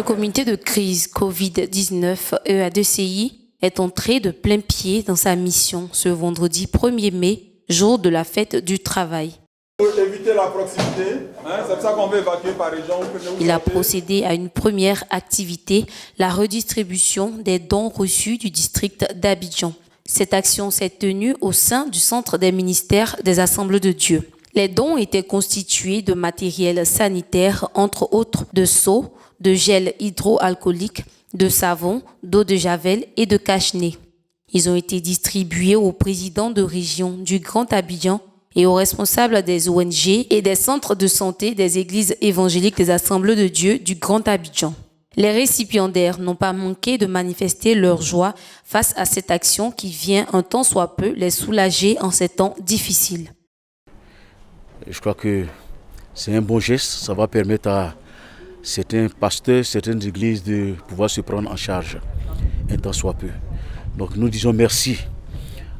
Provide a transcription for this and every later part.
comité de crise Covid-19 EADCI est entré de plein pied dans sa mission ce vendredi 1er mai, jour de la fête du travail. Pour éviter la proximité, c'est pour ça qu'on veut évacuer par région. Il a procédé à une première activité, la redistribution des dons reçus du district d'Abidjan. Cette action s'est tenue au sein du Centre des ministères des Assemblées de Dieu. Les dons étaient constitués de matériel sanitaire, entre autres de seaux, de gel hydroalcoolique, de savon, d'eau de javel et de cache-nez. Ils ont été distribués aux présidents de région du Grand Abidjan et aux responsables des ONG et des centres de santé des églises évangéliques des Assemblées de Dieu du Grand Abidjan. Les récipiendaires n'ont pas manqué de manifester leur joie face à cette action qui vient un tant soit peu les soulager en ces temps difficiles. Je crois que c'est un bon geste, ça va permettre à certains pasteurs, certaines églises de pouvoir se prendre en charge un tant soit peu. Donc nous disons merci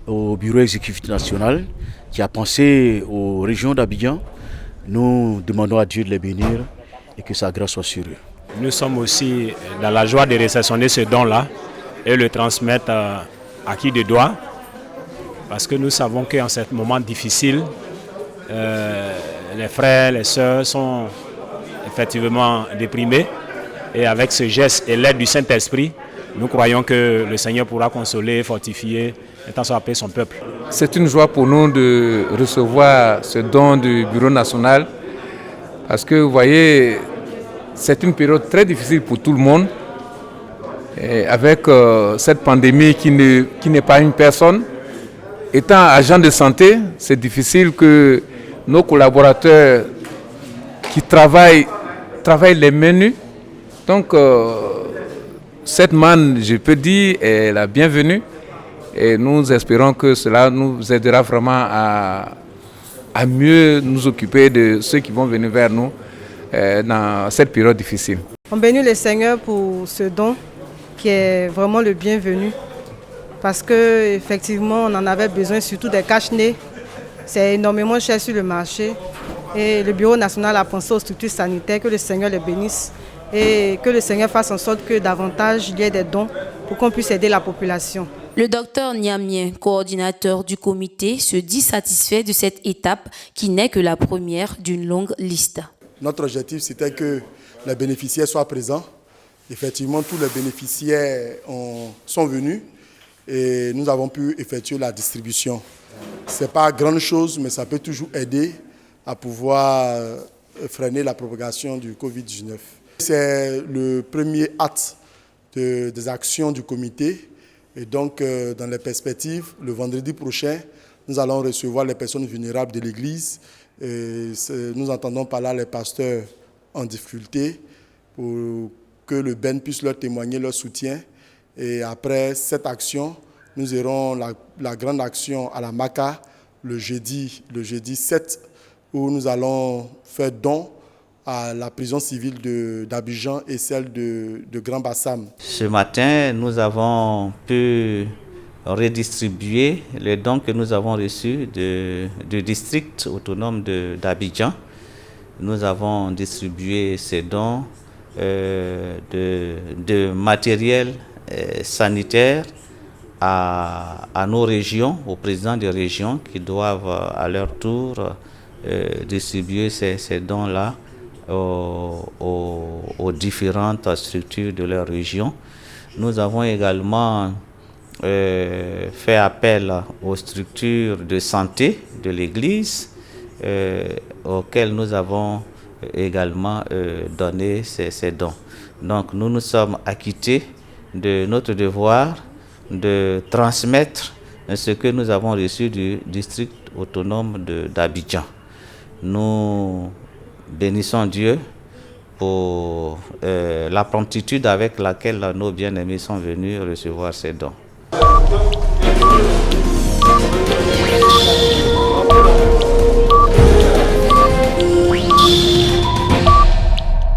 au bureau exécutif national qui a pensé aux régions d'Abidjan. Nous demandons à Dieu de les bénir et que sa grâce soit sur eux. Nous sommes aussi dans la joie de réceptionner ce don-là et le transmettre à qui de droit, parce que nous savons qu'en ce moment difficile, les frères, les sœurs sont effectivement déprimés, et avec ce geste et l'aide du Saint-Esprit, nous croyons que le Seigneur pourra consoler, fortifier et tant soit paix son peuple. C'est une joie pour nous de recevoir ce don du Bureau national, parce que vous voyez, c'est une période très difficile pour tout le monde. Et avec cette pandémie qui n'est pas une personne, étant agent de santé, c'est difficile que nos collaborateurs qui travaillent les menus. Donc cette manne, je peux dire, est la bienvenue. Et nous espérons que cela nous aidera vraiment à mieux nous occuper de ceux qui vont venir vers nous dans cette période difficile. On bénit le Seigneur pour ce don qui est vraiment le bienvenu, parce qu'effectivement on en avait besoin, surtout des cache-nez. C'est énormément cher sur le marché et le Bureau national a pensé aux structures sanitaires. Que le Seigneur les bénisse et que le Seigneur fasse en sorte que davantage il y ait des dons pour qu'on puisse aider la population. Le docteur Niamien, coordinateur du comité, se dit satisfait de cette étape qui n'est que la première d'une longue liste. Notre objectif, c'était que les bénéficiaires soient présents. Effectivement, tous les bénéficiaires sont venus et nous avons pu effectuer la distribution. Ce n'est pas grande chose, mais ça peut toujours aider à pouvoir freiner la propagation du Covid-19. C'est le premier acte des actions du comité. Et donc, dans les perspectives, le vendredi prochain, nous allons recevoir les personnes vulnérables de l'Église. Et nous entendons par là les pasteurs en difficulté pour que le BEN puisse leur témoigner leur soutien. Et après cette action, nous aurons la grande action à la Maca le jeudi 7, où nous allons faire don à la prison civile d'Abidjan et celle de Grand Bassam. Ce matin, nous avons pu redistribuer les dons que nous avons reçus du district autonome d'Abidjan. Nous avons distribué ces dons de matériel sanitaire à nos régions, aux présidents des régions qui doivent à leur tour distribuer ces dons-là aux différentes structures de leur région. Nous avons également fait appel aux structures de santé de l'Église auxquelles nous avons également donné ces dons. Donc nous nous sommes acquittés de notre devoir de transmettre ce que nous avons reçu du district autonome d'Abidjan. Nous bénissons Dieu pour la promptitude avec laquelle nos bien-aimés sont venus recevoir ces dons.